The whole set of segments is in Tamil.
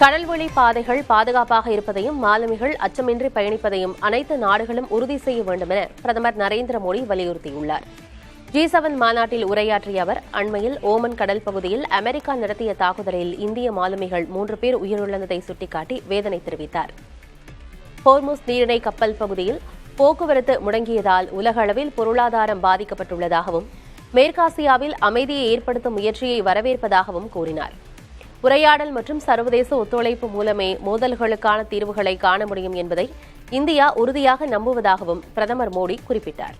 கடல்வழி பாதைகள் பாதுகாப்பாக இருப்பதையும் மாலுமிகள் அச்சமின்றி பயணிப்பதையும் அனைத்து நாடுகளும் உறுதி செய்ய வேண்டும் என பிரதமர் நரேந்திர மோடி வலியுறுத்தியுள்ளார். G7 மாநாட்டில் உரையாற்றிய அவர் அண்மையில் ஓமன் கடல் பகுதியில் அமெரிக்கா நடத்திய தாக்குதலில் இந்திய மாலுமிகள் 3 பேர் உயிரிழந்ததை சுட்டிக்காட்டி வேதனை தெரிவித்தார். ஹோர்முஸ் நீரிணை கப்பல் பகுதியில் போக்குவரத்து முடங்கியதால் உலக அளவில் பொருளாதாரம் பாதிக்கப்பட்டுள்ளதாகவும் மேற்காசியாவில் அமைதியை ஏற்படுத்தும் முயற்சியை வரவேற்பதாகவும் கூறினார். உரையாடல் மற்றும் சர்வதேச ஒத்துழைப்பு மூலமே மோதல்களுக்கான தீர்வுகளை காண முடியும் என்பதை இந்தியா உறுதியாக நம்புவதாகவும் பிரதமர் மோடி குறிப்பிட்டார்.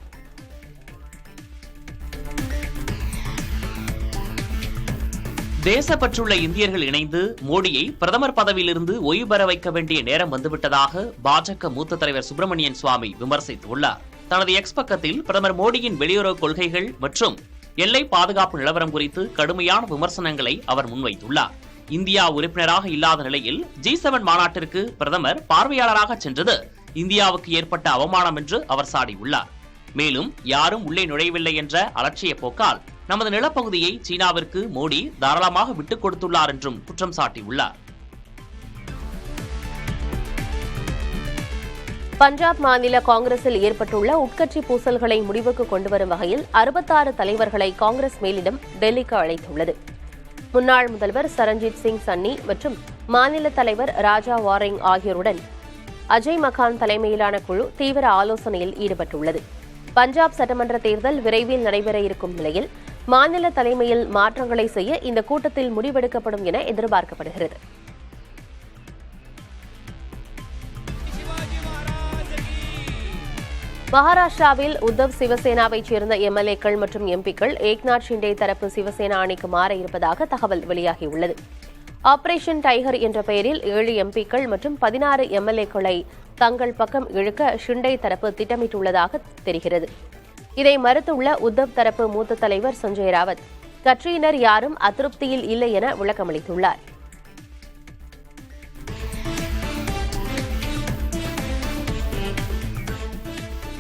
தேசப்பற்றுள்ள இந்தியர்கள் இணைந்து மோடியை பிரதமர் பதவியிலிருந்து ஓய்வு பெற வைக்க வேண்டிய நேரம் வந்துவிட்டதாக பாஜக மூத்த தலைவர் சுப்பிரமணியன் சுவாமி விமர்சித்துள்ளார். தனது எக்ஸ் பக்கத்தில் பிரதமர் மோடியின் வெளியுறவு கொள்கைகள் மற்றும் எல்லை பாதுகாப்பு நிலவரம் குறித்து கடுமையான விமர்சனங்களை அவர் முன்வைத்துள்ளார். இந்தியா உறுப்பினராக இல்லாத நிலையில் G7 மாநாட்டிற்கு பிரதமர் பார்வையாளராக சென்றது இந்தியாவுக்கு ஏற்பட்ட அவமானம் என்று அவர் சாடியுள்ளார். மேலும் யாரும் உள்ளே நுழையவில்லை என்ற அலட்சிய போக்கால் நமது நிலப்பகுதியை சீனாவிற்கு மோடி தாராளமாக விட்டுக் கொடுத்துள்ளார் என்றும் குற்றம் சாட்டியுள்ளார். பஞ்சாப் மாநில காங்கிரஸில் ஏற்பட்டுள்ள உட்கட்சி பூசல்களை முடிவுக்கு கொண்டுவரும் வகையில் 66 தலைவர்களை காங்கிரஸ் மேலிடம் டெல்லிக்கு அழைத்துள்ளது. முன்னாள் முதல்வர் சரண்ஜித் சிங் சன்னி மற்றும் மாநில தலைவர் ராஜா வாரிங் ஆகியோருடன் அஜய் மகான் தலைமையிலான குழு தீவிர ஆலோசனையில் ஈடுபட்டுள்ளது. பஞ்சாப் சட்டமன்ற தேர்தல் விரைவில் நடைபெற இருக்கும் நிலையில் மாநில தலைமையில் மாற்றங்களை செய்ய இந்த கூட்டத்தில் முடிவெடுக்கப்படும் என எதிர்பார்க்கப்படுகிறது. மகாராஷ்டிராவில் உத்தவ் சிவசேனாவைச் சேர்ந்த எம்எல்ஏக்கள் மற்றும் எம்பிக்கள் ஏக்நாத் ஷிண்டே தரப்பு சிவசேனா அணிக்கு மாற இருப்பதாக தகவல் வெளியாகியுள்ளது. ஆபரேஷன் டைகர் என்ற பெயரில் 7 எம்பிக்கள் மற்றும் 16 எம்எல்ஏக்களை தங்கள் பக்கம் இழுக்க ஷிண்டே தரப்பு திட்டமிட்டுள்ளதாக தெரிகிறது. இதை மறுத்துள்ள உத்தவ் தரப்பு மூத்த தலைவர் சஞ்சய் ராவத் கட்சியினர் யாரும் அதிருப்தியில் இல்லை என விளக்கமளித்துள்ளார்.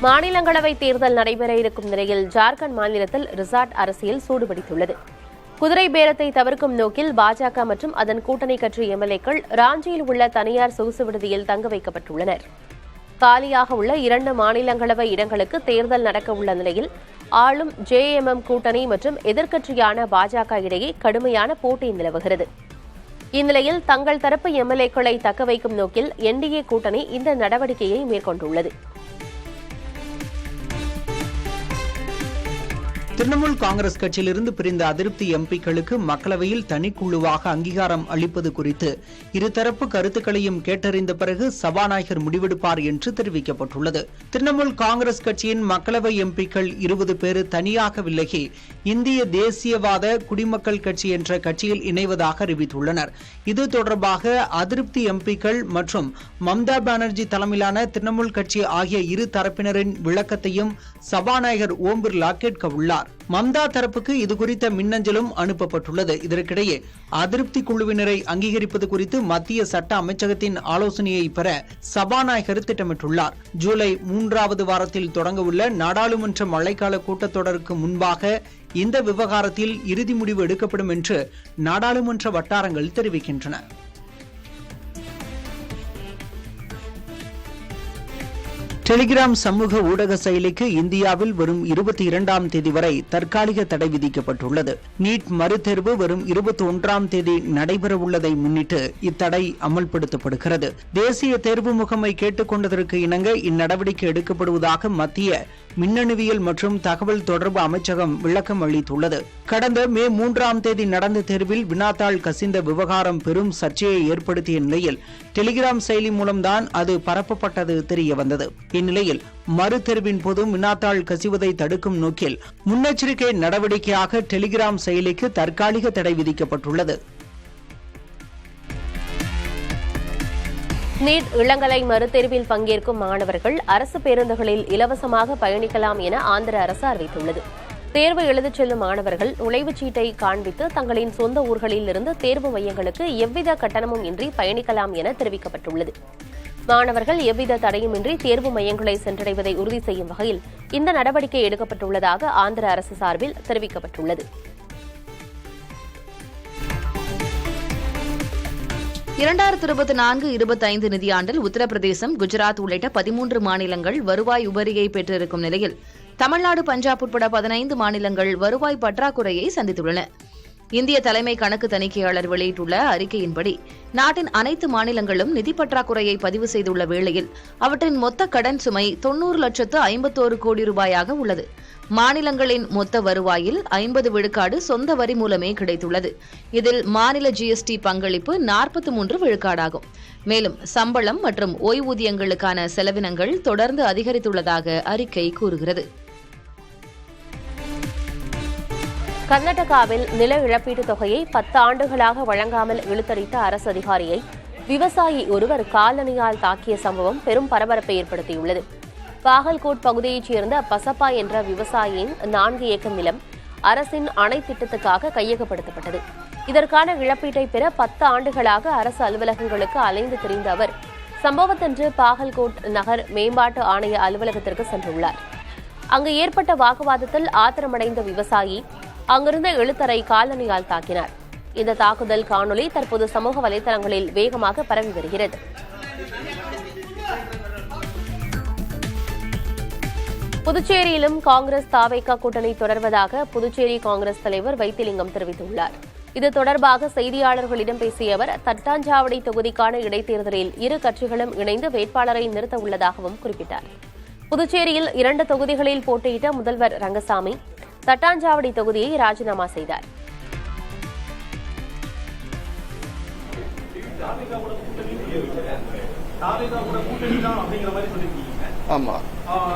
மாநிலங்களவை தேர்தல் நடைபெற இருக்கும் நிலையில் ஜார்க்கண்ட் மாநிலத்தில் ரிசார்ட் அரசியல் சூடுபிடித்துள்ளது. குதிரை பேரத்தை தவிர்க்கும் நோக்கில் பாஜக மற்றும் அதன் கூட்டணி கட்சி எம்எல்ஏக்கள் ராஞ்சியில் உள்ள தனியார் சொகுசு விடுதியில் தங்க வைக்கப்பட்டுள்ளனர். காலியாக உள்ள 2 மாநிலங்களவை இடங்களுக்கு தேர்தல் நடக்க உள்ள நிலையில் ஆளும் JMM கூட்டணி மற்றும் எதிர்க்கட்சியான பாஜக இடையே கடுமையான போட்டி நிலவுகிறது. இந்நிலையில் தங்கள் தரப்பு எம்எல்ஏக்களை தக்க வைக்கும் நோக்கில் NDA கூட்டணி இந்த நடவடிக்கையை மேற்கொண்டுள்ளது. திரிணாமுல் காங்கிரஸ் கட்சியிலிருந்து பிரிந்த அதிருப்தி எம்பிக்களுக்கு மக்களவையில் தனிக்குழுவாக அங்கீகாரம் அளிப்பது குறித்து இருதரப்பு கருத்துக்களையும் கேட்டறிந்த பிறகு சபாநாயகர் முடிவெடுப்பார் என்று தெரிவிக்கப்பட்டுள்ளது. திரிணாமுல் காங்கிரஸ் கட்சியின் மக்களவை எம்பிக்கள் 20 பேர் தனியாக விலகி இந்திய தேசியவாத குடிமக்கள் கட்சி என்ற கட்சியில் இணைவதாக அறிவித்துள்ளனர். இது தொடர்பாக அதிருப்தி எம்பிக்கள் மற்றும் மம்தா பானர்ஜி தலைமையிலான திரிணாமுல் கட்சி ஆகிய இரு தரப்பினரின் விளக்கத்தையும் சபாநாயகர் ஓம் பிர்லா கேட்க உள்ளார். மம்தா தரப்புக்கு இதுகுறித்த மின்னஞ்சலும் அனுப்பப்பட்டுள்ளது. இதற்கிடையே அதிருப்தி குழுவினரை அங்கீகரிப்பது குறித்து மத்திய சட்ட அமைச்சகத்தின் ஆலோசனையை பெற சபாநாயகர் திட்டமிட்டுள்ளார். ஜூலை 3வது வாரத்தில் தொடங்கவுள்ள நாடாளுமன்ற மழைக்கால கூட்டத்தொடருக்கு முன்பாக இந்த விவகாரத்தில் இறுதி முடிவு எடுக்கப்படும் என்று நாடாளுமன்ற வட்டாரங்கள் தெரிவிக்கின்றன. டெலிகிராம் சமூக ஊடக செயலிக்கு இந்தியாவில் வரும் 22ஆம் தேதி வரை தற்காலிக தடை விதிக்கப்பட்டுள்ளது. நீட் மறுதேர்வு வரும் 21ஆம் தேதி நடைபெறவுள்ளதை முன்னிட்டு இத்தடை அமல்படுத்தப்படுகிறது. தேசிய தேர்வு முகமை கேட்டுக் கொண்டதற்கு இணங்க இந்நடவடிக்கை எடுக்கப்படுவதாக மத்திய மின்னணுவியல் மற்றும் தகவல் தொடர்பு அமைச்சகம் விளக்கம் அளித்துள்ளது. கடந்த மே 3ஆம் தேதி நடந்த தேர்வில் வினாத்தாள் கசிந்த விவகாரம் பெரும் சர்ச்சையை ஏற்படுத்திய நிலையில் டெலிகிராம் செயலி மூலம்தான் அது பரப்பப்பட்டது தெரியவந்தது. இந்நிலையில் மறுதேர்வின் போது வினாத்தாள் கசிவதை தடுக்கும் நோக்கில் முன்னெச்சரிக்கை நடவடிக்கையாக டெலிகிராம் செயலிக்கு தற்காலிக தடை விதிக்கப்பட்டுள்ளது. நீட் இளங்கலை மறுதேர்வில் பங்கேற்கும் மாணவர்கள் அரசு பேருந்துகளில் இலவசமாக பயணிக்கலாம் என ஆந்திர அரசு அறிவித்துள்ளது. தேர்வு எழுதச் செல்லும் மாணவர்கள் நுழைவுச் சீட்டை காண்பித்து தங்களின் சொந்த ஊர்களில் இருந்து தேர்வு மையங்களுக்கு எவ்வித கட்டணமும் இன்றி பயணிக்கலாம் என தெரிவிக்கப்பட்டுள்ளது. மாணவர்கள் எவ்வித தடையுமின்றி தேர்வு மையங்களை சென்றடைவதை உறுதி செய்யும் வகையில் இந்த நடவடிக்கை எடுக்கப்பட்டுள்ளதாக ஆந்திர அரசு சார்பில் தெரிவிக்கப்பட்டுள்ளது. 2024-25 நிதியாண்டில் உத்தரப்பிரதேசம், குஜராத் உள்ளிட்ட 13 மாநிலங்கள் வருவாய் உபரியை பெற்றிருக்கும் நிலையில் தமிழ்நாடு, பஞ்சாப் உட்பட 15 மாநிலங்கள் வருவாய் பற்றாக்குறையை சந்தித்துள்ளன. இந்திய தலைமை கணக்கு தணிக்கையாளர் வெளியிட்டுள்ள அறிக்கையின்படி நாட்டின் அனைத்து மாநிலங்களும் நிதி பற்றாக்குறையை பதிவு செய்துள்ள வேளையில் அவற்றின் மொத்த கடன் சுமை 90,51 கோடி ரூபாயாக உள்ளது. மாநிலங்களின் மொத்த வருவாயில் 50 விழுக்காடு சொந்த வரி மூலமே கிடைத்துள்ளது. இதில் மாநில ஜிஎஸ்டி பங்களிப்பு 43 விழுக்காடாகும். மேலும் சம்பளம் மற்றும் ஓய்வூதியங்களுக்கான செலவினங்கள் தொடர்ந்து அதிகரித்துள்ளதாக அறிக்கை கூறுகிறது. கர்நாடகாவில் நில இழப்பீட்டுத் தொகையை 10 ஆண்டுகளாக வழங்காமல் இழுத்தடித்த அரசு அதிகாரியை விவசாயி ஒருவர் காலணியால் தாக்கிய சம்பவம் பெரும் பரபரப்பை ஏற்படுத்தியுள்ளது. பாகல்கோட் பகுதியைச் சேர்ந்த பசப்பா என்ற விவசாயியின் 4 ஏக்கர் நிலம் அரசின் அணை திட்டத்துக்காக கையகப்படுத்தப்பட்டது. இதற்கான இழப்பீட்டை பெற 10 ஆண்டுகளாக அரசு அலுவலகங்களுக்கு அலைந்து திரிந்த அவர் சம்பவத்தன்று பாகல்கோட் நகர் மேம்பாட்டு ஆணைய அலுவலகத்திற்கு சென்றுள்ளார். அங்கு ஏற்பட்ட வாக்குவாதத்தில் ஆத்திரமடைந்த விவசாயி அங்கிருந்த எழுத்தரை காலணியால் தாக்கினார். இந்த தாக்குதல் காணொலி தற்போது சமூக வலைதளங்களில் வேகமாக பரவி வருகிறது. புதுச்சேரியிலும் காங்கிரஸ் தாவேகா கூட்டணி தொடர்வதாக புதுச்சேரி காங்கிரஸ் தலைவர் வைத்திலிங்கம் தெரிவித்துள்ளார். இது தொடர்பாக செய்தியாளர்களிடம் பேசிய அவர், தட்டாஞ்சாவடி தொகுதிக்கான இடைத்தேர்தலில் இரு கட்சிகளும் இணைந்து வேட்பாளரை நிறுத்த உள்ளதாகவும் குறிப்பிட்டார். புதுச்சேரியில் 2 தொகுதிகளில் போட்டியிட்ட முதல்வர் ரங்கசாமி தட்டாஞ்சாவடி தொகுதியை ராஜினாமா செய்தார். ஆமா,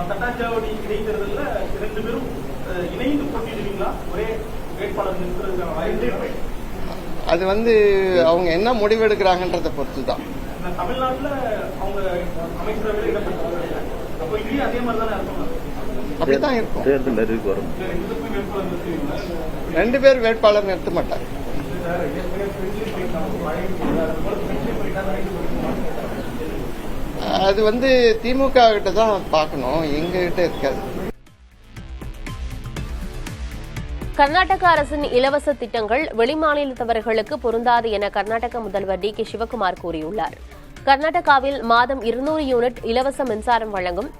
தட்டாஞ்சாவடி இடைத்தேர்தல்ல 2 பேரும் இணைந்து போட்டியிடுவீங்களா? ஒரே வேட்பாளர் நிறுத்துறதுக்கான வாய்ப்பு அது அவங்க என்ன முடிவு எடுக்கிறாங்கன்றத பொறுத்து தான். தமிழ்நாட்டுல அவங்க அமைச்சரவையில் இடம்பெற்றாங்க. அப்போ இங்கேயும் அதே மாதிரி தானே இருக்கும். அப்படிதான் இருக்கும். தேர்தல் வரும் 2 பேர் வேட்பாளர் நிறுத்த மாட்டாங்க. அது திமுக கிட்ட தான் பார்க்கணும், எங்க கிட்ட இருக்காது. கர்நாடக அரசின் இலவச திட்டங்கள் வெளிமாநிலத்தவர்களுக்கு பொருந்தாது என கர்நாடக முதல்வர் DK சிவக்குமார் கூறியுள்ளார். கர்நாடகாவில் மாதம் 200 யூனிட் இலவச மின்சாரம் வழங்கும்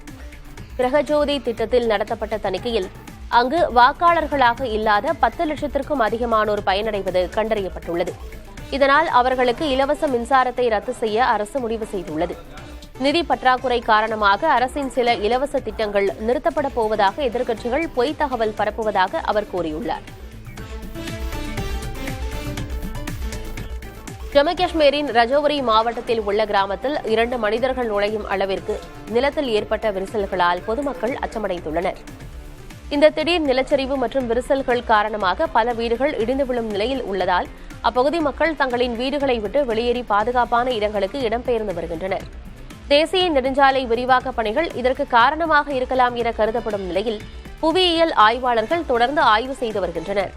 கிரகஜோதி திட்டத்தில் நடத்தப்பட்ட தணிக்கையில் அங்கு வாக்காளர்களாக இல்லாத 10 லட்சத்திற்கும் அதிகமானோர் பயனடைவது கண்டறியப்பட்டுள்ளது. இதனால் அவர்களுக்கு இலவச மின்சாரத்தை ரத்து செய்ய அரசு முடிவு செய்துள்ளது. நிதி பற்றாக்குறை காரணமாக அரசின் சில இலவச திட்டங்கள் நிறுத்தப்பட போவதாக எதிர்க்கட்சிகள் பொய் தகவல் பரப்புவதாக அவர் கூறியுள்ளார். ஜம்மு காஷ்மீரின் ரஜோரி மாவட்டத்தில் உள்ள கிராமத்தில் 2 மனிதர்கள் நுழையும் அளவிற்கு நிலத்தில் ஏற்பட்ட விரிசல்களால் பொதுமக்கள் அச்சமடைந்துள்ளனர். இந்த திடீர் நிலச்சரிவு மற்றும் விரிசல்கள் காரணமாக பல வீடுகள் இடிந்து விழும் நிலையில் உள்ளதால் அப்பகுதி மக்கள் தங்களின் வீடுகளை விட்டு வெளியேறி பாதுகாப்பான இடங்களுக்கு இடம்பெயர்ந்து வருகின்றனர். தேசிய நெடுஞ்சாலை விரிவாக்க பணிகள் இதற்கு காரணமாக இருக்கலாம் என கருதப்படும் நிலையில் புவியியல் ஆய்வாளர்கள் தொடர்ந்து ஆய்வு செய்து வருகின்றனர்.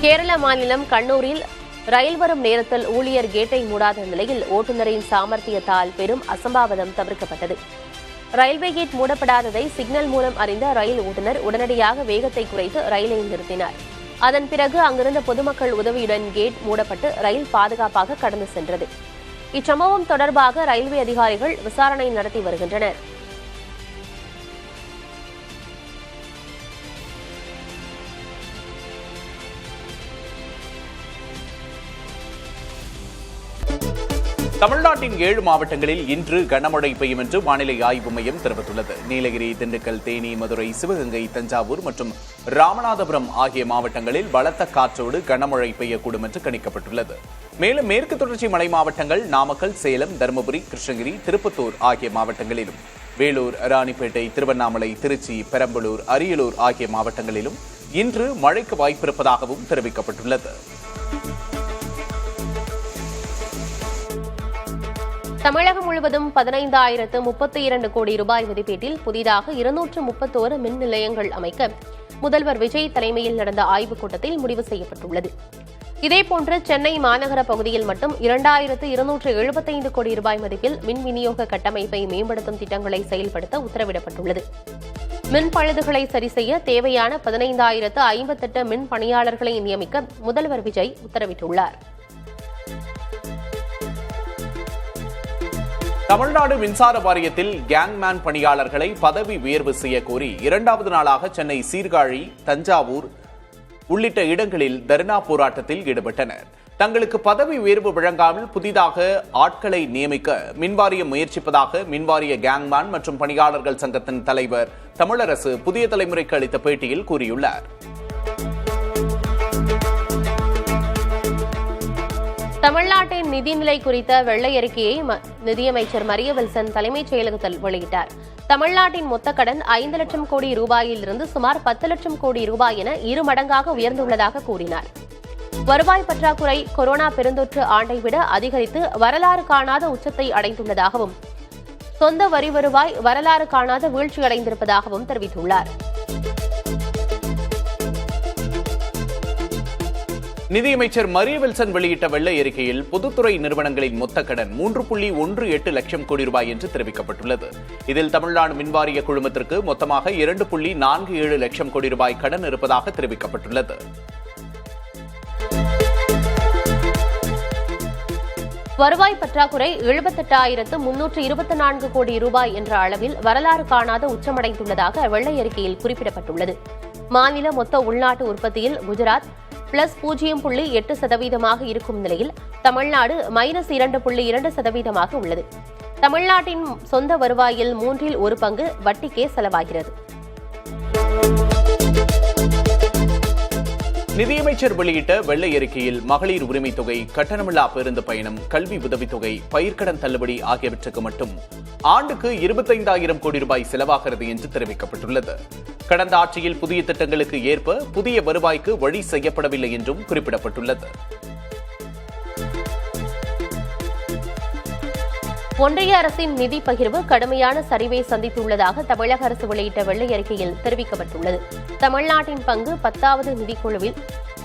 கேரள மாநிலம் கண்ணூரில் ரயில் வரும் நேரத்தில் ஊழியர் கேட்டை மூடாத நிலையில் ஓட்டுநரின் சாமர்த்தியத்தால் பெரும் அசம்பாவிதம் தவிர்க்கப்பட்டது. ரயில்வே கேட் மூடப்படாததை சிக்னல் மூலம் அறிந்த ரயில் ஓட்டுநர் உடனடியாக வேகத்தை குறைத்து ரயிலை நிறுத்தினார். அதன் பிறகு அங்கிருந்த பொதுமக்கள் உதவியுடன் கேட் மூடப்பட்டு ரயில் பாதுகாப்பாக கடந்து சென்றது. இச்சம்பவம் தொடர்பாக ரயில்வே அதிகாரிகள் விசாரணை நடத்தி வருகின்றனர். தமிழ்நாட்டின் 7 மாவட்டங்களில் இன்று கனமழை பெய்யும் என்று வானிலை ஆய்வு மையம் தெரிவித்துள்ளது. நீலகிரி, திண்டுக்கல், தேனி, மதுரை, சிவகங்கை, தஞ்சாவூர் மற்றும் ராமநாதபுரம் ஆகிய மாவட்டங்களில் பலத்த காற்றோடு கனமழை பெய்யக்கூடும் என்று கணிக்கப்பட்டுள்ளது. மேலும் மேற்கு தொடர்ச்சி மலை மாவட்டங்கள் நாமக்கல், சேலம், தருமபுரி, கிருஷ்ணகிரி, திருப்பத்தூர் ஆகிய மாவட்டங்களிலும், வேலூர், ராணிப்பேட்டை, திருவண்ணாமலை, திருச்சி, பெரம்பலூர், அரியலூர் ஆகிய மாவட்டங்களிலும் இன்று மழைக்கு வாய்ப்பிருப்பதாகவும் தெரிவிக்கப்பட்டுள்ளது. தமிழகம் முழுவதும் 15,032 கோடி ரூபாய் மதிப்பீட்டில் புதிதாக 231 மின் நிலையங்கள் அமைக்க முதல்வர் விஜய் தலைமையில் நடந்த ஆய்வுக் கூட்டத்தில் முடிவு செய்யப்பட்டுள்ளது. இதேபோன்று சென்னை மாநகர பகுதியில் மட்டும் 2,275 கோடி ரூபாய் மதிப்பில் மின் விநியோக கட்டமைப்பை மேம்படுத்தும் திட்டங்களை செயல்படுத்த உத்தரவிடப்பட்டுள்ளது. மின் பழுதுகளை சரி செய்ய தேவையான 15,058 மின் பணியாளர்களை நியமிக்க முதல்வர் விஜய் உத்தரவிட்டுள்ளார். தமிழ்நாடு மின்சார வாரியத்தில் கேங்மேன் பணியாளர்களை பதவி உயர்வு செய்ய கோரி 2வது நாளாக சென்னை சீர்காழி, தஞ்சாவூர் உள்ளிட்ட இடங்களில் தர்ணா போராட்டத்தில் ஈடுபட்டனர். தங்களுக்கு பதவி உயர்வு வழங்காமல் புதிதாக ஆட்களை நியமிக்க மின்வாரியம் முயற்சிப்பதாக மின்வாரிய கேங்மேன் மற்றும் பணியாளர்கள் சங்கத்தின் தலைவர் தமிழரசு புதிய தலைமுறைக்கு அளித்த பேட்டியில் கூறியுள்ளார். தமிழ்நாட்டின் நிதிநிலை குறித்த வெள்ளை அறிக்கையை நிதியமைச்சர் மரிய வில்சன் தலைமைச் செயலகத்தில் வெளியிட்டார். தமிழ்நாட்டின் மொத்த கடன் 5 லட்சம் கோடி ரூபாயிலிருந்து சுமார் 10 லட்சம் கோடி ரூபாய் என 2 மடங்காக உயர்ந்துள்ளதாக கூறினார். வருவாய் பற்றாக்குறை கொரோனா பெருந்தொற்று ஆண்டை விட அதிகரித்து வரலாறு காணாத உச்சத்தை அடைந்துள்ளதாகவும் சொந்த வரி வருவாய் வரலாறு காணாத வீழ்ச்சியடைந்திருப்பதாகவும் தெரிவித்துள்ளார். நிதியமைச்சர் மரிய வில்சன் வெளியிட்ட வெள்ளை அறிக்கையில் பொதுத்துறை நிறுவனங்களின் மொத்த கடன் 3.18 லட்சம் கோடி ரூபாய் என்று தெரிவிக்கப்பட்டுள்ளது. இதில் தமிழ்நாடு மின்வாரிய குழுமத்திற்கு மொத்தமாக 2.47 லட்சம் கோடி ரூபாய் கடன் இருப்பதாக தெரிவிக்கப்பட்டுள்ளது. வருவாய் பற்றாக்குறை 78,324 கோடி ரூபாய் என்ற அளவில் வரலாறு காணாத உச்சமடைந்துள்ளதாக வெள்ளை அறிக்கையில் குறிப்பிடப்பட்டுள்ளது. மாநில மொத்த உள்நாட்டு உற்பத்தியில் குஜராத் +0.8% இருக்கும் நிலையில் தமிழ்நாடு -2.2% உள்ளது. தமிழ்நாட்டின் சொந்த வருவாயில் 1/3 பங்கு வட்டிக்கே செலவாகிறது. நிதியமைச்சர் வெளியிட்ட வெள்ளை அறிக்கையில் மகளிர் உரிமை தொகை, கட்டணமில்லா பேருந்து பயணம், கல்வி உதவித்தொகை, பயிர்க்கடன் தள்ளுபடி ஆகியவற்றுக்கு மட்டும் ஆண்டுக்கு 25,000 கோடி ரூபாய் செலவாகிறது என்று தெரிவிக்கப்பட்டுள்ளது. கடந்த ஆட்சியில் புதிய திட்டங்களுக்கு ஏற்ப புதிய வருவாய்க்கு வழி செய்யப்படவில்லை என்றும் குறிப்பிடப்பட்டுள்ளது. ஒன்றிய அரசின் நிதி பகிர்வு கடுமையான சரிவை சந்தித்துள்ளதாக தமிழக அரசு வெளியிட்ட வெள்ளை அறிக்கையில் தெரிவிக்கப்பட்டுள்ளது. தமிழ்நாட்டின் பங்கு 10வது நிதிக்குழுவில்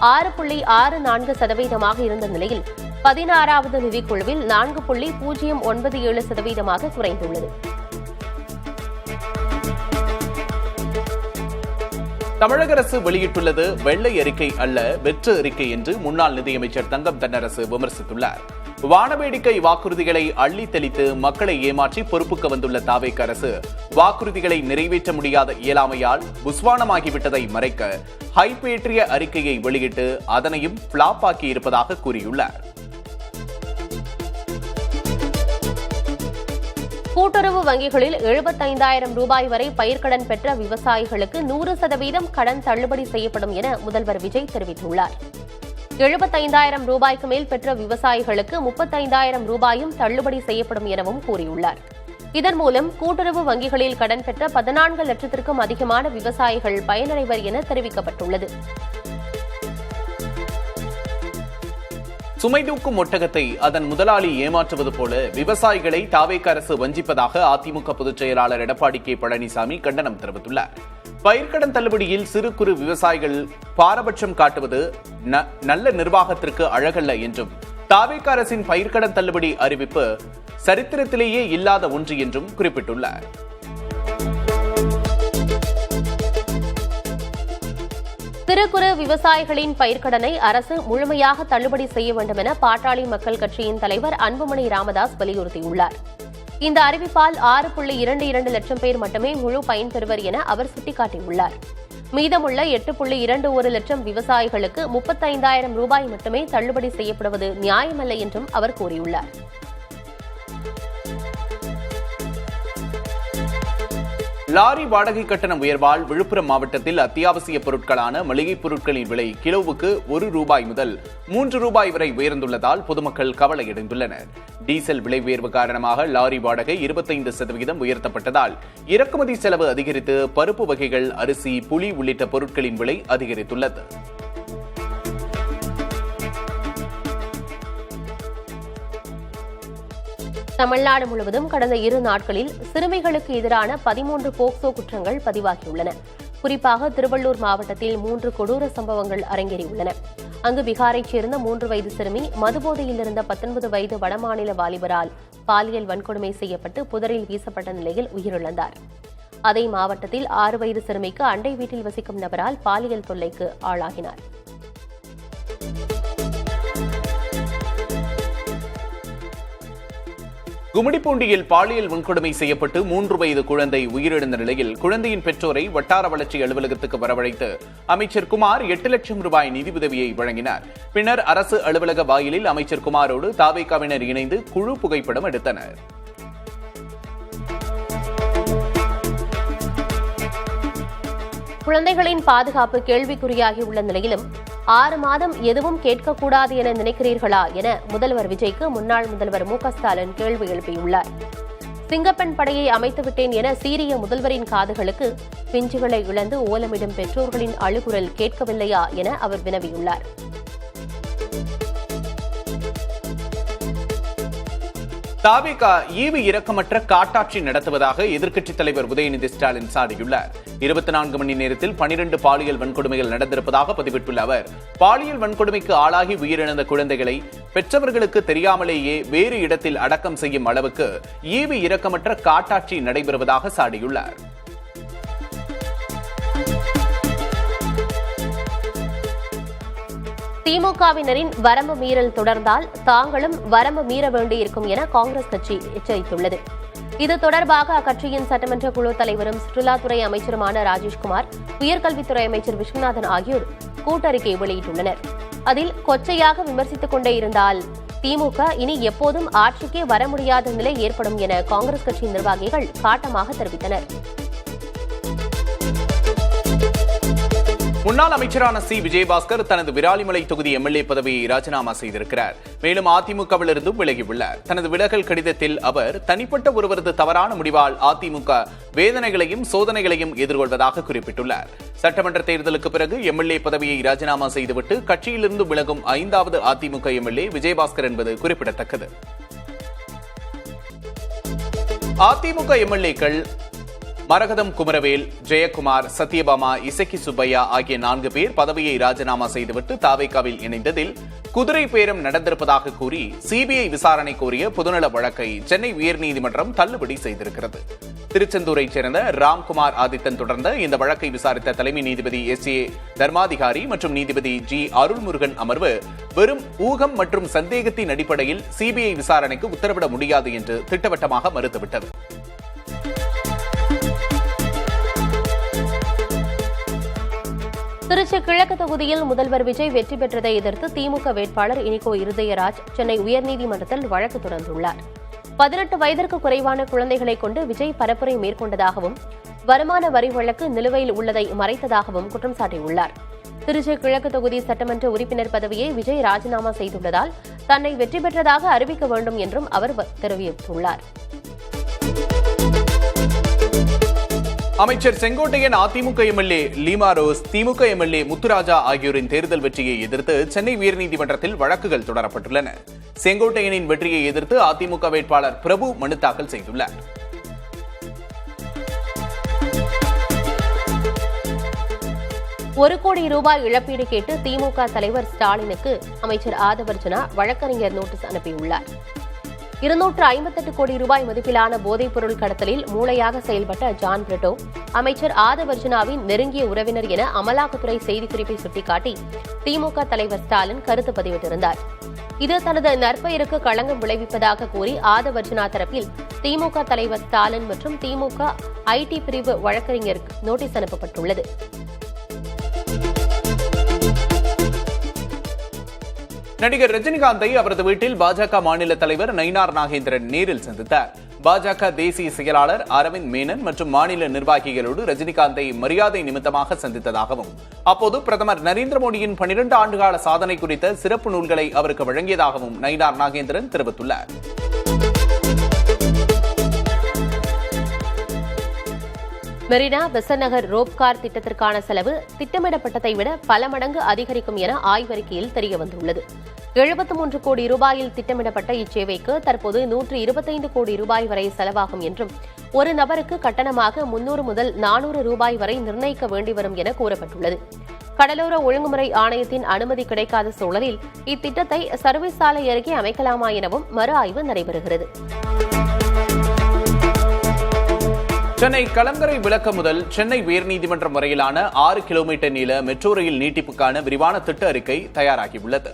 6.64% இருந்த நிலையில் 16வது நிதிக்குழுவில் 4.097% குறைந்துள்ளது. தமிழக அரசு வெளியிட்டுள்ளது வெள்ளை அறிக்கை அல்ல, வெற்று அறிக்கை என்று முன்னாள் நிதியமைச்சர் தங்கம் தென்னரசு விமர்சித்துள்ளார். வானவேடிக்கை வாக்குறுதிகளை அள்ளி தெளித்து மக்களை ஏமாற்றி பொறுப்புக்கு வந்துள்ள தாவேக அரசு வாக்குறுதிகளை நிறைவேற்ற முடியாத இயலாமையால் புஸ்வானமாகிவிட்டதை மறைக்க ஹைப்பேற்றிய அறிக்கையை வெளியிட்டு அதனையும் பிளாப் ஆக்கி இருப்பதாக கூறியுள்ளார். கூட்டுறவு வங்கிகளில் 75,000 ரூபாய் வரை பயிர்க்கடன் பெற்ற விவசாயிகளுக்கு 100% கடன் தள்ளுபடி செய்யப்படும் என முதல்வர் விஜய் தெரிவித்துள்ளார். 75,000 ரூபாய்க்கு மேல் பெற்ற விவசாயிகளுக்கு 35,000 ரூபாயும் தள்ளுபடி செய்யப்படும் எனவும் கூறியுள்ளார். இதன் மூலம் கூட்டுறவு வங்கிகளில் கடன் பெற்ற 14 லட்சத்திற்கும் அதிகமான விவசாயிகள் பயனடைவர் என தெரிவிக்கப்பட்டுள்ளது. சுமை தூக்கும் ஒட்டகத்தை அதன் முதலாளி ஏமாற்றுவது போல விவசாயிகளை தாவேக அரசு வஞ்சிப்பதாக அதிமுக பொதுச் செயலாளர் எடப்பாடி கே பழனிசாமி கண்டனம் தெரிவித்துள்ளார். பயிர்க்கடன் தள்ளுபடியில் சிறு குறு விவசாயிகள் பாரபட்சம் காட்டுவது நல்ல நிர்வாகத்திற்கு அழகல்ல என்றும் தாவேக அரசின் பயிர்க்கடன் தள்ளுபடி அறிவிப்பு சரித்திரத்திலேயே இல்லாத ஒன்று என்றும் குறிப்பிட்டுள்ளார். சிறு குறு விவசாயிகளின் பயிர்க்கடனை அரசு முழுமையாக தள்ளுபடி செய்ய வேண்டும் என பாட்டாளி மக்கள் கட்சியின் தலைவர் அன்புமணி ராமதாஸ் வலியுறுத்தியுள்ளார். இந்த அறிவிப்பால் 6.22 லட்சம் பேர் மட்டுமே முழு பயன்பெறுவர் என அவர் சுட்டிக்காட்டியுள்ளார். மீதமுள்ள 8.21 லட்சம் விவசாயிகளுக்கு 35,000 ரூபாய் மட்டுமே தள்ளுபடி செய்யப்படுவது நியாயமல்ல என்றும் அவர் கூறியுள்ளார். லாரி வாடகை கட்டணம் உயர்வால் விழுப்புரம் மாவட்டத்தில் அத்தியாவசிய பொருட்களான மளிகைப் பொருட்களின் விலை கிலோவுக்கு ₹1 முதல் ₹3 வரை உயர்ந்துள்ளதால் பொதுமக்கள் கவலையடைந்துள்ளனர். டீசல் விலை உயர்வு காரணமாக லாரி வாடகை 25% உயர்த்தப்பட்டதால் இறக்குமதி செலவு அதிகரித்து பருப்பு வகைகள், அரிசி, புளி உள்ளிட்ட பொருட்களின் விலை அதிகரித்துள்ளது. தமிழ்நாடு முழுவதும் கடந்த 2 நாட்களில் சிறுமிகளுக்கு எதிரான 13 போக்சோ குற்றங்கள் பதிவாகியுள்ளன. குறிப்பாக திருவள்ளூர் மாவட்டத்தில் 3 கொடூர சம்பவங்கள் அரங்கேறியுள்ளன. அங்கு பீகாரைச் சேர்ந்த 3 வயது சிறுமி மதுபோதையில் இருந்த 19 வயது வடமாநில வாலிபரால் பாலியல் வன்கொடுமை செய்யப்பட்டு புதரில் வீசப்பட்ட நிலையில் உயிரிழந்தார். அதே மாவட்டத்தில் 6 வயது சிறுமிக்கு அண்டை வீட்டில் வசிக்கும் நபரால் பாலியல் தொல்லைக்கு ஆளாகினார். கும்மிடிப்பூண்டியில் பாலியல் வன்கொடுமை செய்யப்பட்டு 3 வயது குழந்தை உயிரிழந்த நிலையில் குழந்தையின் பெற்றோரை வட்டார வளர்ச்சி அலுவலகத்துக்கு வரவழைத்து அமைச்சர் குமார் 8 லட்சம் ரூபாய் நிதி உதவியை வழங்கினார். பின்னர் அரசு அலுவலக வாயிலில் அமைச்சர் குமாரோடு தாவேகாவினர் இணைந்து குழு புகைப்படம் எடுத்தனர். குழந்தைகளின் பாதுகாப்பு கேள்விக்குறியாகியுள்ள நிலையிலும் 6 மாதம் எதுவும் கேட்கக்கூடாது என நினைக்கிறீர்களா என முதல்வர் விஜய்க்கு முன்னாள் முதல்வர் மு.க.ஸ்டாலின் கேள்வி எழுப்பியுள்ளார். சிங்கப்பெண் படையை அமைத்துவிட்டேன் என சீரிய முதல்வரின் காதுகளுக்கு பிஞ்சுகளை இழந்து ஓலமிடும் பெற்றோர்களின் அழுகுரல் கேட்கவில்லையா என அவர் வினவியுள்ளார். தாவேகா ஈவு இரக்கமற்ற காட்டாட்சி நடத்துவதாக எதிர்க்கட்சித் தலைவர் உதயநிதி ஸ்டாலின் சாடியுள்ளார். 24 மணி நேரத்தில் 12 பாலியல் வன்கொடுமைகள் நடந்திருப்பதாக பதிவிட்டுள்ள அவர், பாலியல் வன்கொடுமைக்கு ஆளாகி உயிரிழந்த குழந்தைகளை பெற்றவர்களுக்கு தெரியாமலேயே வேறு இடத்தில் அடக்கம் செய்யும் அளவுக்கு ஈவு இரக்கமற்ற காட்டாட்சி நடைபெறுவதாக சாடியுள்ளார். திமுகவினரின் வரம்பு மீறல் தொடர்ந்தால் தாங்களும் வரம்பு மீற வேண்டியிருக்கும் என காங்கிரஸ் கட்சி எச்சரித்துள்ளது. இது தொடர்பாக அக்கட்சியின் சட்டமன்ற குழு தலைவரும் சுற்றுலாத்துறை அமைச்சருமான ராஜேஷ்குமார், உயர்கல்வித்துறை அமைச்சர் விஸ்வநாதன் ஆகியோர் கூட்டறிக்கை வெளியிட்டுள்ளனர். அதில் கொச்சையாக விமர்சித்துக் கொண்டே இருந்தால் திமுக இனி எப்போதும் ஆட்சிக்கே வர முடியாத நிலை ஏற்படும் என காங்கிரஸ் கட்சி நிர்வாகிகள் காட்டமாக தெரிவித்தனர். முன்னாள் அமைச்சரான சி. விஜயபாஸ்கர் தனது விராலிமலை தொகுதி எம்எல்ஏ பதவியை ராஜினாமா செய்திருக்கிறார். மேலும் அதிமுகவிலிருந்தும் விலகியுள்ளார். தனது விலகல் கடிதத்தில் அவர் தனிப்பட்ட ஒருவரது தவறான முடிவால் அதிமுக வேதனைகளையும் சோதனைகளையும் எதிர்கொள்வதாக குறிப்பிட்டுள்ளார். சட்டமன்ற தேர்தலுக்கு பிறகு எம்எல்ஏ பதவியை ராஜினாமா செய்துவிட்டு கட்சியிலிருந்து விலகும் 5வது அதிமுக எம்எல்ஏ விஜயபாஸ்கர் என்பது குறிப்பிடத்தக்கது. அதிமுக எம்எல்ஏக்கள் மரகதம் குமரவேல், ஜெயக்குமார், சத்யபாமா, இசக்கி சுப்பையா ஆகிய 4 பேர் பதவியை ராஜினாமா செய்துவிட்டு தாவேகாவில் இணைந்ததில் குதிரை பேரம் நடந்திருப்பதாக கூறி சிபிஐ விசாரணை கோரிய பொதுநல வழக்கை சென்னை உயர்நீதிமன்றம் தள்ளுபடி செய்திருக்கிறது. திருச்செந்தூரைச் சேர்ந்த ராம்குமார் ஆதித்தன் தொடர்ந்த இந்த வழக்கை விசாரித்த தலைமை நீதிபதி எஸ். ஏ. தர்மாதிகாரி மற்றும் நீதிபதி ஜி. அருள்முருகன் அமர்வு வெறும் ஊகம் மற்றும் சந்தேகத்தின் அடிப்படையில் சிபிஐ விசாரணைக்கு உத்தரவிட முடியாது என்று திட்டவட்டமாக மறுத்துவிட்டது. திருச்சி கிழக்கு தொகுதியில் முதல்வர் விஜய் வெற்றி பெற்றதை எதிர்த்து திமுக வேட்பாளர் இனிகோ இருதயராஜ் சென்னை உயர்நீதிமன்றத்தில் வழக்கு தொடர்ந்துள்ளார். 18 வயதிற்கு குறைவான குழந்தைகளை கொண்டு விஜய் பரப்புரை மேற்கொண்டதாகவும் வருமான வரி வழக்கு நிலுவையில் உள்ளதை மறைத்ததாகவும் குற்றம் சாட்டியுள்ளார். திருச்சி கிழக்கு தொகுதி சட்டமன்ற உறுப்பினர் பதவியை விஜய் ராஜினாமா செய்துள்ளதால் தன்னை வெற்றி பெற்றதாக அறிவிக்க வேண்டும் என்றும் அவர் தெரிவித்துள்ளார். அமைச்சர் செங்கோட்டையன் அதிமுக எம்எல்ஏ லீமா ரோஸ், திமுக எம்எல்ஏ முத்துராஜா ஆகியோரின் தேர்தல் வெற்றியை எதிர்த்து சென்னை உயர்நீதிமன்றத்தில் வழக்குகள் தொடரப்பட்டுள்ளன. செங்கோட்டையனின் வெற்றியை எதிர்த்து அதிமுக வேட்பாளர் பிரபு மனு தாக்கல் செய்துள்ளார். ₹1 கோடி இழப்பீடு கேட்டு திமுக தலைவர் ஸ்டாலினுக்கு அமைச்சர் ஆதவர்ஜனா வழக்கறிஞர் நோட்டீஸ் அனுப்பியுள்ளார். ₹258 கோடி மதிப்பிலான போதைப் பொருள் கடத்தலில் மூளையாக செயல்பட்ட ஜான் பிரிட்டோ அமைச்சர் ஆதவர்ஜனாவின் நெருங்கிய உறவினர் என அமலாக்கத்துறை செய்திக்குறிப்பை சுட்டிக்காட்டி திமுக தலைவர் ஸ்டாலின் கருத்து பதிவிட்டிருந்தார். இது தனது நற்பெயருக்கு களங்கம் விளைவிப்பதாக கூறி ஆதவர்ஜனா தரப்பில் திமுக தலைவர் ஸ்டாலின் மற்றும் திமுக ஐடி பிரிவு வழக்கறிஞருக்கு நோட்டீஸ் அனுப்பப்பட்டுள்ளது. நடிகர் ரஜினிகாந்தை அவரது வீட்டில் பாஜக மாநில தலைவர் நயினார் நாகேந்திரன் நேரில் சந்தித்தார். பாஜக தேசிய செயலாளர் அரவிந்த் மேனன் மற்றும் மாநில நிர்வாகிகளோடு ரஜினிகாந்தை மரியாதை நிமித்தமாக சந்தித்ததாகவும் அப்போது பிரதமர் நரேந்திர மோடியின் 12 ஆண்டுகால சாதனை குறித்த சிறப்பு நூல்களை அவருக்கு வழங்கியதாகவும் நயினார் நாகேந்திரன் தெரிவித்துள்ளார். மெரினா பெசன்ட் நகர் ரோப்கார் திட்டத்திற்கான செலவு திட்டமிடப்பட்டதை விட பல மடங்கு அதிகரிக்கும் என ஆய்வறிக்கையில் தெரியவந்துள்ளது. ₹73 கோடி திட்டமிடப்பட்ட இச்சேவைக்கு தற்போது ₹125 கோடி வரை செலவாகும் என்றும் ஒரு நபருக்கு கட்டணமாக ₹300 முதல் ₹400 வரை நிர்ணயிக்க வேண்டி வரும் என கூறப்பட்டுள்ளது. கடலோர ஒழுங்குமுறை ஆணையத்தின் அனுமதி கிடைக்காத சூழலில் இத்திட்டத்தை சர்வீஸ் சாலை அருகே அமைக்கலாமா எனவும் மறு ஆய்வு நடைபெறுகிறது. சென்னை கலங்கரை விளக்கம் முதல் சென்னை உயர்நீதிமன்றம் வரையிலான 6 கிலோமீட்டர் நீள மெட்ரோ ரயில் நீட்டிப்புக்கான விரிவான திட்ட அறிக்கை தயாராகியுள்ளது.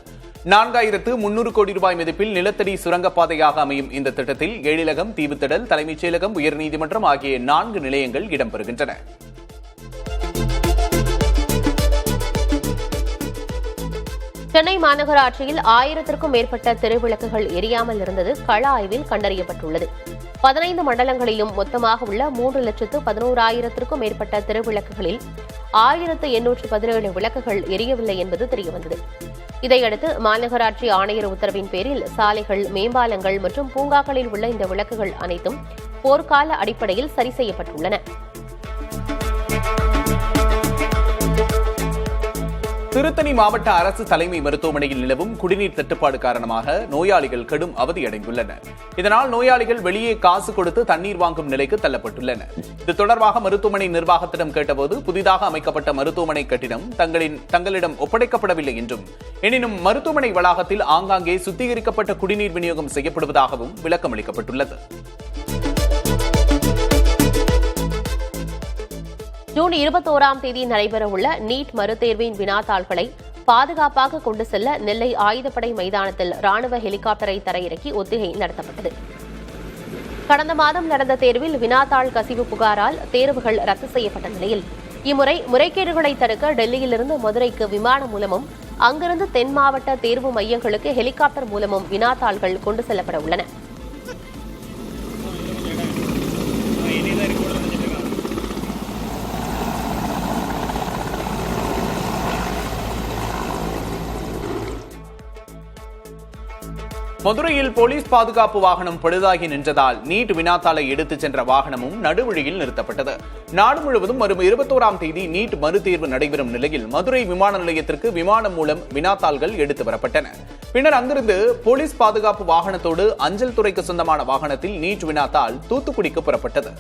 4300 கோடி ரூபாய் மதிப்பில் நிலத்தடி சுரங்கப்பாதையாக அமையும் இந்த திட்டத்தில் எழிலகம், தீவுத்திடல், தலைமைச் செயலகம், உயர்நீதிமன்றம் ஆகிய 4 நிலையங்கள் இடம்பெறுகின்றன. சென்னை மாநகராட்சியில் 1000க்கும் மேற்பட்ட தெருவிளக்குகள் எரியாமல் இருந்தது கள ஆய்வில் கண்டறியப்பட்டுள்ளது. 15 மண்டலங்களிலும் மொத்தமாக உள்ள 3,11,000க்கும் மேற்பட்ட தெருவிளக்குகளில் 1817 விளக்குகள் எரியவில்லை என்பது தெரியவந்தது. இதையடுத்து மாநகராட்சி ஆணையர் உத்தரவின் பேரில் சாலைகள், மேம்பாலங்கள் மற்றும் பூங்காக்களில் உள்ள இந்த விளக்குகள் அனைத்தும் போர்க்கால அடிப்படையில் சரி செய்யப்பட்டுள்ளன. திருத்தணி மாவட்ட அரசு தலைமை மருத்துவமனையில் நிலவும் குடிநீர் தட்டுப்பாடு காரணமாக நோயாளிகள் கடும் அவதியடைந்துள்ளனர். இதனால் நோயாளிகள் வெளியே காசு கொடுத்து தண்ணீர் வாங்கும் நிலைக்கு தள்ளப்பட்டுள்ளனர். இது தொடர்பாக மருத்துவமனை நிர்வாகத்திடம் கேட்டபோது புதிதாக அமைக்கப்பட்ட மருத்துவமனை கட்டிடம் தங்களிடம் ஒப்படைக்கப்படவில்லை என்றும், எனினும் மருத்துவமனை வளாகத்தில் ஆங்காங்கே சுத்திகரிக்கப்பட்ட குடிநீர் விநியோகம் செய்யப்படுவதாகவும் விளக்கம் அளிக்கப்பட்டுள்ளது. ஜூன் 21ஆம் தேதி நடைபெறவுள்ள நீட் மறுதேர்வின் வினாத்தாள்களை பாதுகாப்பாக கொண்டு செல்ல நெல்லை ஆயுதப்படை மைதானத்தில் ராணுவ ஹெலிகாப்டரை தரையிறக்கி ஒத்திகை நடத்தப்பட்டது. கடந்த மாதம் நடந்த தேர்வில் வினாத்தாள் கசிவு புகாரால் தேர்வுகள் ரத்து செய்யப்பட்ட நிலையில் இம்முறை முறைகேடுகளை தடுக்க டெல்லியிலிருந்து மதுரைக்கு விமானம் மூலமும் அங்கிருந்து தென் மாவட்ட தேர்வு மையங்களுக்கு ஹெலிகாப்டர் மூலமும் வினாத்தாள்கள் கொண்டு செல்லப்பட உள்ளன. மதுரையில் போலீஸ் பாதுகாப்பு வாகனம் பழுதாகி நின்றதால் நீட் வினாத்தாளை எடுத்துச் சென்ற வாகனமும் நடுவழியில் நிறுத்தப்பட்டது. நாடு முழுவதும் வரும் 21ஆம் தேதி நீட் மறுதேர்வு நடைபெறும் நிலையில் மதுரை விமான நிலையத்திற்கு விமானம் மூலம் வினாத்தாள்கள் எடுத்து வரப்பட்டன. பின்னர் அங்கிருந்து போலீஸ் பாதுகாப்பு வாகனத்தோடு அஞ்சல் துறைக்கு சொந்தமான வாகனத்தில் நீட் வினாத்தாள் தூத்துக்குடிக்கு புறப்பட்டது.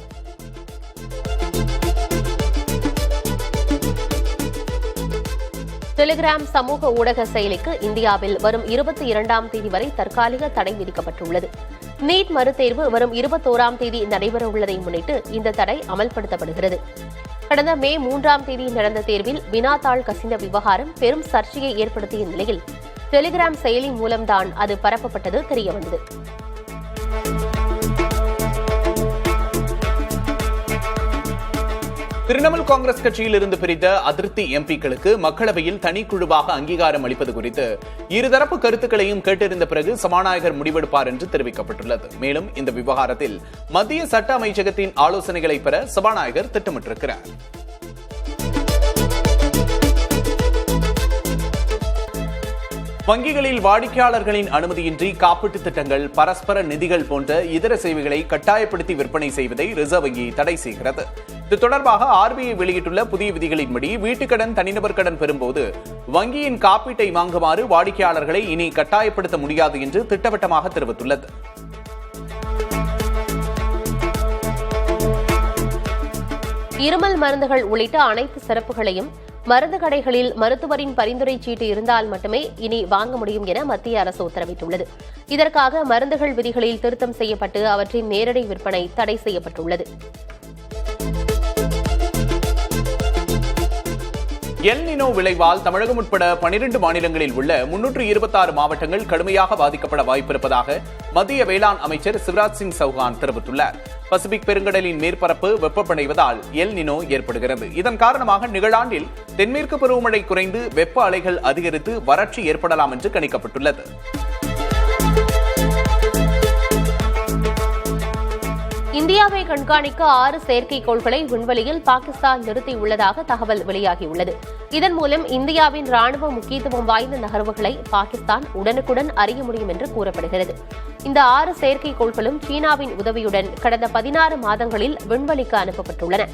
டெலிகிராம் சமூக ஊடக செயலிக்கு இந்தியாவில் வரும் 22ஆம் தேதி வரை தற்காலிக தடை விதிக்கப்பட்டுள்ளது. நீட் மறுதேர்வு வரும் 21ஆம் தேதி நடைபெறவுள்ளதை முன்னிட்டு இந்த தடை அமல்படுத்தப்படுகிறது. கடந்த மே 3ஆம் தேதி நடந்த தேர்வில் வினாத்தாள் கசிந்த விவகாரம் பெரும் சர்ச்சையை ஏற்படுத்திய நிலையில் டெலிகிராம் செயலி மூலம்தான் அது பரப்பப்பட்டது தெரியவந்தது. திரிணாமுல் காங்கிரஸ் கட்சியில் இருந்து பிரித்த அதிருப்தி எம்பிக்களுக்கு மக்களவையில் தனிக்குழுவாக அங்கீகாரம் அளிப்பது குறித்து இருதரப்பு கருத்துக்களையும் கேட்டறிந்த பிறகு சபாநாயகர் முடிவெடுப்பார் என்று தெரிவிக்கப்பட்டுள்ளது. மேலும் இந்த விவகாரத்தில் மத்திய சட்ட அமைச்சகத்தின் ஆலோசனைகளை பெற சபாநாயகர் திட்டமிட்டிருக்கிறார். வங்கிகளில் வாடிக்கையாளர்களின் அனுமதியின்றி காப்பீட்டு திட்டங்கள், பரஸ்பர நிதிகள் போன்ற இதர சேவைகளை கட்டாயப்படுத்தி விற்பனை செய்வதை ரிசர்வ் வங்கி தடை செய்கிறது. இது தொடர்பாக RBI வெளியிட்டுள்ள புதிய விதிகளின்படி வீட்டுக்கடன், தனிநபர் கடன் பெறும்போது வங்கியின் காப்பீட்டை வாங்குமாறு வாடிக்கையாளர்களை இனி கட்டாயப்படுத்த முடியாது என்று திட்டவட்டமாக தெரிவித்துள்ளது. இருமல் மருந்துகள் உள்ளிட்ட அனைத்து சிறப்புகளையும் மருந்து கடைகளில் மருத்துவரின் பரிந்துரை சீட்டு இருந்தால் மட்டுமே இனி வாங்க முடியும் என மத்திய அரசு உத்தரவிட்டுள்ளது. இதற்காக மருந்துகள் விதிகளில் திருத்தம் செய்யப்பட்டு அவற்றின் நேரடி விற்பனை தடை செய்யப்பட்டுள்ளது. எல் நினோ விளைவால் தமிழகம் உட்பட 12 மாநிலங்களில் உள்ள 326 மாவட்டங்கள் கடுமையாக பாதிக்கப்பட வாய்ப்பிருப்பதாக மத்திய வேளாண் அமைச்சர் சிவராஜ் சிங் சௌஹான் தெரிவித்துள்ளார். பசிபிக் பெருங்கடலின் மேற்பரப்பு வெப்பமடைவதால் எல் நினோ ஏற்படுகிறது. இதன் காரணமாக நிகழாண்டில் தென்மேற்கு பருவமழை குறைந்து வெப்ப அலைகள் அதிகரித்து வறட்சி ஏற்படலாம் என்று கணிக்கப்பட்டுள்ளது. இந்தியாவை கண்காணிக்க 6 செயற்கைக்கோள்களை விண்வெளியில் பாகிஸ்தான் நிறுத்தியுள்ளதாக தகவல் வெளியாகியுள்ளது. இதன் மூலம் இந்தியாவின் ராணுவ முக்கியத்துவம் வாய்ந்த நகர்வுகளை பாகிஸ்தான் உடனுக்குடன் அறிய முடியும் என்று கூறப்படுகிறது. இந்த 6 செயற்கைக்கோள்களும் சீனாவின் உதவியுடன் கடந்த 16 மாதங்களில் விண்வெளிக்கு அனுப்பப்பட்டுள்ளன.